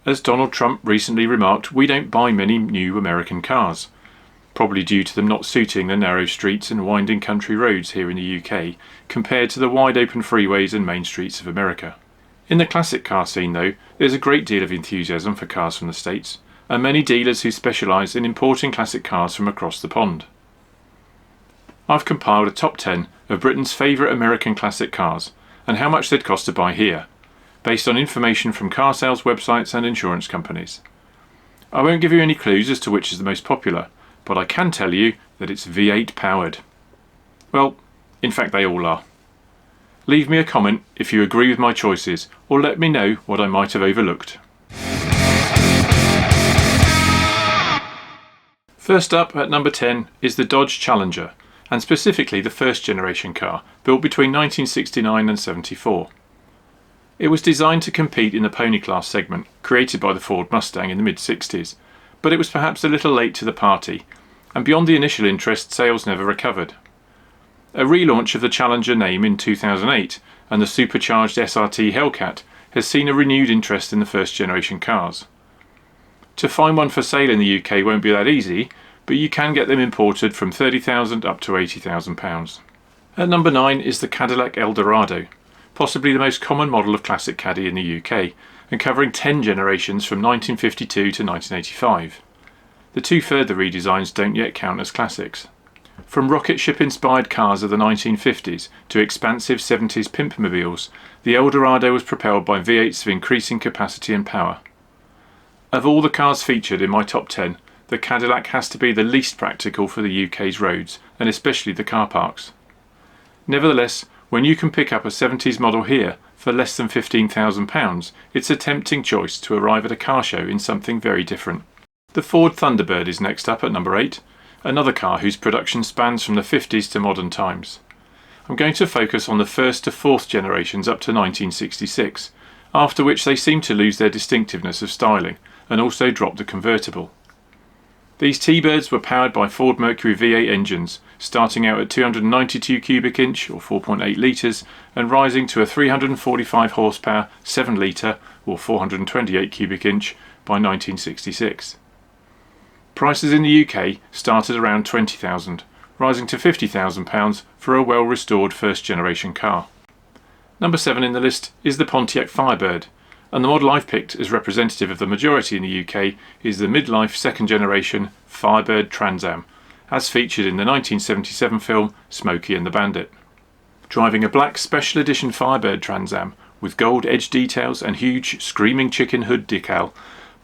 As Donald Trump recently remarked, we don't buy many new American cars, probably due to them not suiting the narrow streets and winding country roads here in the UK compared to the wide open freeways and main streets of America. In the classic car scene though, there's a great deal of enthusiasm for cars from the States, and many dealers who specialise in importing classic cars from across the pond. I've compiled a top 10 of Britain's favourite American classic cars and how much they'd cost to buy here, based on information from car sales websites and insurance companies. I won't give you any clues as to which is the most popular, but I can tell you that it's V8 powered. Well, in fact they all are. Leave me a comment if you agree with my choices, or let me know what I might have overlooked. First up at number 10 is the Dodge Challenger, and specifically the first generation car, built between 1969 and 74. It was designed to compete in the pony class segment, created by the Ford Mustang in the mid-60s, but it was perhaps a little late to the party, and beyond the initial interest, sales never recovered. A relaunch of the Challenger name in 2008 and the supercharged SRT Hellcat has seen a renewed interest in the first generation cars. To find one for sale in the UK won't be that easy, but you can get them imported from £30,000 up to £80,000. At number 9 is the Cadillac Eldorado, possibly the most common model of classic caddy in the UK, and covering 10 generations from 1952 to 1985. The two further redesigns don't yet count as classics. From rocket ship inspired cars of the 1950s to expansive 70s pimpmobiles, the Eldorado was propelled by V8s of increasing capacity and power. Of all the cars featured in my top 10, the Cadillac has to be the least practical for the UK's roads, and especially the car parks. Nevertheless, when you can pick up a 70s model here for less than £15,000, it's a tempting choice to arrive at a car show in something very different. The Ford Thunderbird is next up at number 8, another car whose production spans from the 50s to modern times. I'm going to focus on the first to fourth generations up to 1966, after which they seem to lose their distinctiveness of styling and also drop the convertible. These T-Birds were powered by Ford Mercury V8 engines, starting out at 292 cubic inch or 4.8 litres and rising to a 345 horsepower 7 litre or 428 cubic inch by 1966. Prices in the UK started around £20,000, rising to £50,000 for a well-restored first-generation car. Number 7 in the list is the Pontiac Firebird, and the model I've picked as representative of the majority in the UK is the mid-life second-generation Firebird Trans Am, as featured in the 1977 film Smokey and the Bandit. Driving a black special edition Firebird Trans Am with gold edge details and huge screaming chicken hood decal,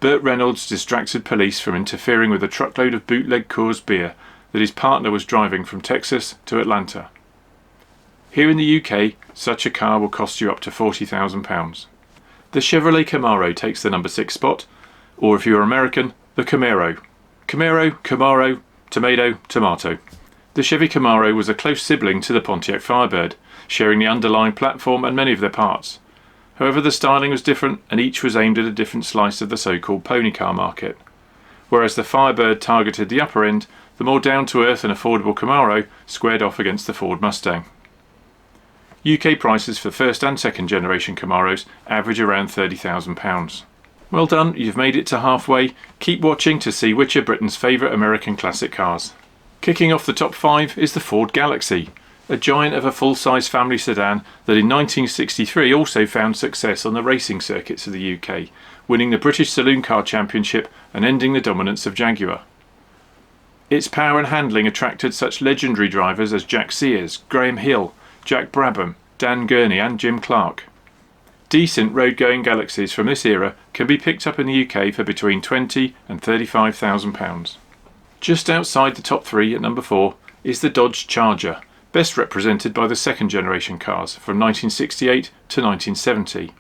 Burt Reynolds distracted police from interfering with a truckload of bootleg Coors beer that his partner was driving from Texas to Atlanta. Here in the UK, such a car will cost you up to £40,000. The Chevrolet Camaro takes the number 6 spot, or if you're American, the Camaro. Camaro, tomato, tomato. The Chevy Camaro was a close sibling to the Pontiac Firebird, sharing the underlying platform and many of their parts. However, the styling was different and each was aimed at a different slice of the so-called pony car market. Whereas the Firebird targeted the upper end, the more down-to-earth and affordable Camaro squared off against the Ford Mustang. UK prices for first and second generation Camaros average around £30,000. Well done, you've made it to halfway. Keep watching to see which are Britain's favourite American classic cars. Kicking off the top 5 is the Ford Galaxy, a giant of a full-size family sedan that in 1963 also found success on the racing circuits of the UK, winning the British Saloon Car Championship and ending the dominance of Jaguar. Its power and handling attracted such legendary drivers as Jack Sears, Graham Hill, Jack Brabham, Dan Gurney and Jim Clark. Decent road-going Galaxies from this era can be picked up in the UK for between £20,000 and £35,000. Just outside the top 3 at number 4 is the Dodge Charger, best represented by the second generation cars from 1968 to 1970.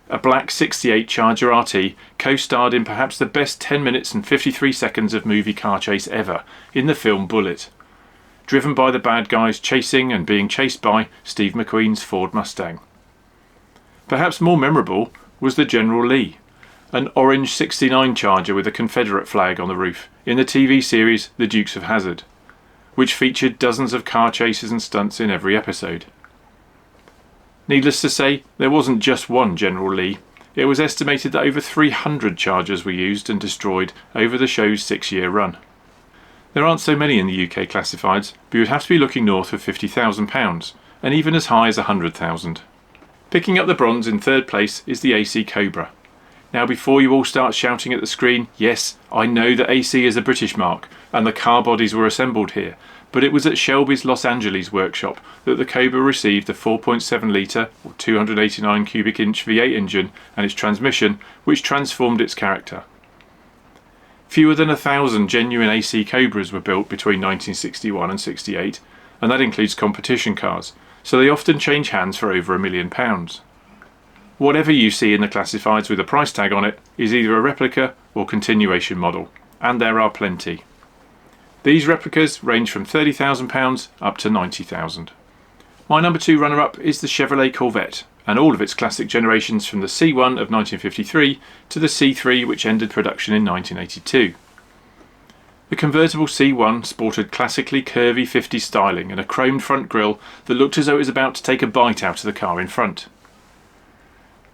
A black 68 Charger RT co-starred in perhaps the best 10 minutes and 53 seconds of movie car chase ever in the film Bullitt, driven by the bad guys chasing and being chased by Steve McQueen's Ford Mustang. Perhaps more memorable was the General Lee, an orange 69 Charger with a Confederate flag on the roof in the TV series The Dukes of Hazzard, which featured dozens of car chases and stunts in every episode. Needless to say, there wasn't just one General Lee, It was estimated that over 300 Chargers were used and destroyed over the show's 6-year run. There aren't so many in the UK classifieds, but you'd have to be looking north of £50,000, and even as high as £100,000. Picking up the bronze in third place is the AC Cobra. Now before you all start shouting at the screen, yes, I know that AC is a British mark, and the car bodies were assembled here, but it was at Shelby's Los Angeles workshop that the Cobra received a 4.7 litre or 289 cubic inch V8 engine and its transmission, which transformed its character. Fewer than 1,000 genuine AC Cobras were built between 1961 and 68, and that includes competition cars, so they often change hands for over £1 million. Whatever you see in the classifieds with a price tag on it is either a replica or continuation model, and there are plenty. These replicas range from £30,000 up to £90,000. My number 2 runner-up is the Chevrolet Corvette, and all of its classic generations from the C1 of 1953 to the C3 which ended production in 1982. The convertible C1 sported classically curvy 50s styling and a chromed front grille that looked as though it was about to take a bite out of the car in front.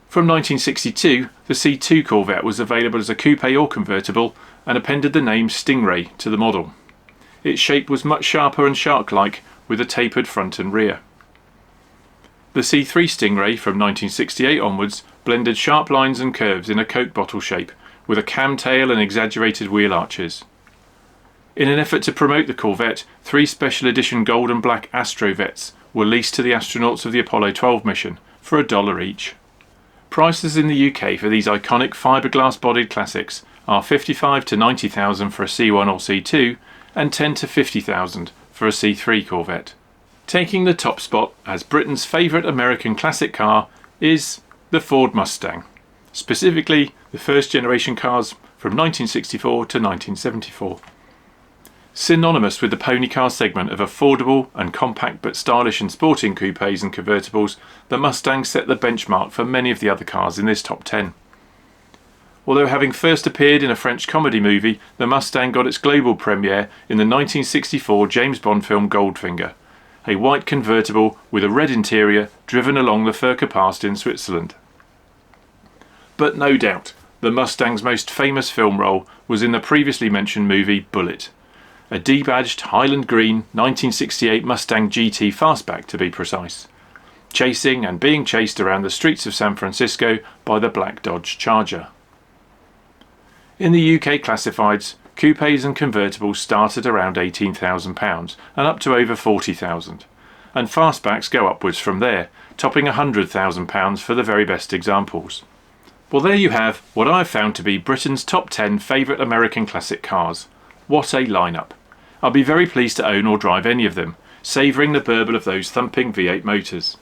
From 1962, the C2 Corvette was available as a coupe or convertible and appended the name Stingray to the model. Its shape was much sharper and shark-like with a tapered front and rear. The C3 Stingray from 1968 onwards blended sharp lines and curves in a Coke bottle shape with a cam tail and exaggerated wheel arches. In an effort to promote the Corvette, 3 special edition gold and black Astrovets were leased to the astronauts of the Apollo 12 mission for $1 each. Prices in the UK for these iconic fiberglass bodied classics are $55,000 to $90,000 for a C1 or C2 and $10,000 to $50,000 for a C3 Corvette. Taking the top spot as Britain's favourite American classic car is the Ford Mustang, specifically the first generation cars from 1964 to 1974. Synonymous with the pony car segment of affordable and compact but stylish and sporting coupes and convertibles, the Mustang set the benchmark for many of the other cars in this top 10. Although having first appeared in a French comedy movie, the Mustang got its global premiere in the 1964 James Bond film Goldfinger, a white convertible with a red interior driven along the Furka Pass in Switzerland. But no doubt, the Mustang's most famous film role was in the previously mentioned movie Bullitt, a debadged Highland Green 1968 Mustang GT fastback to be precise, chasing and being chased around the streets of San Francisco by the black Dodge Charger. In the UK classifieds, coupes and convertibles start at around £18,000 and up to over £40,000, and fastbacks go upwards from there, topping £100,000 for the very best examples. Well, there you have what I've found to be Britain's top 10 favourite American classic cars. What a lineup! I'll be very pleased to own or drive any of them, savouring the burble of those thumping V8 motors.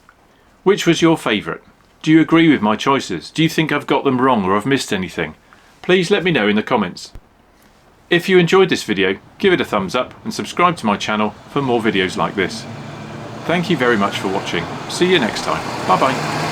Which was your favourite? Do you agree with my choices? Do you think I've got them wrong or I've missed anything? Please let me know in the comments. If you enjoyed this video, give it a thumbs up and subscribe to my channel for more videos like this. Thank you very much for watching. See you next time. Bye bye.